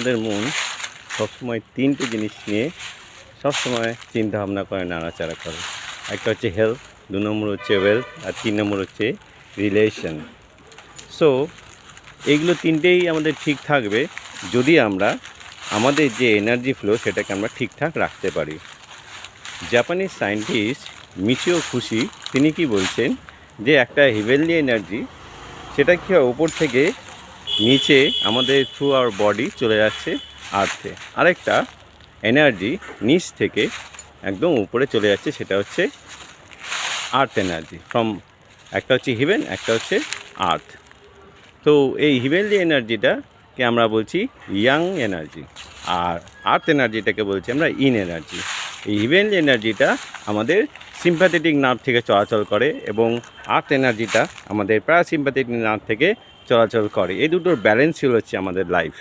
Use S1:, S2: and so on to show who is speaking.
S1: আমাদের মন সবসময় তিনটে জিনিস নিয়ে সবসময় চিন্তা ভাবনা করে, নাড়াচাড়া করে। একটা হচ্ছে হেলথ, 2 নম্বর হচ্ছে ওয়েলথ, আর 3 নম্বর হচ্ছে রিলেশন। সো এইগুলো তিনটেই আমাদের ঠিক থাকবে যদি আমরা আমাদের যে এনার্জি ফ্লো সেটাকে আমরা ঠিকঠাক রাখতে পারি। জাপানিজ সায়েন্টিস্ট মিচিও খুশি তিনি কি বলছেন যে একটা হেভেনলি এনার্জি সেটা কি হয়, উপর থেকে নিচে আমাদের থ্রু আওয়ার বডি চলে যাচ্ছে আর্থে। আরেকটা এনার্জি নিচ থেকে একদম উপরে চলে যাচ্ছে, সেটা হচ্ছে আর্থ এনার্জি ফ্রম, একটা হচ্ছে হেভেন, একটা হচ্ছে আর্থ। তো এই হিভেনলি এনার্জিটাকে আমরা বলছি ইয়াং এনার্জি, আর আর্থ এনার্জিটাকে বলছি আমরা ইন এনার্জি। এই হিভেনলি এনার্জিটা আমাদের সিম্প্যাথেটিক নার্ভ থেকে চলাচল করে এবং আর্থ এনার্জিটা আমাদের প্যারাসিম্প্যাথেটিক নার্ভ থেকে চলাচল করে। এই দুটোর ব্যালেন্সই হচ্ছে আমাদের লাইফ।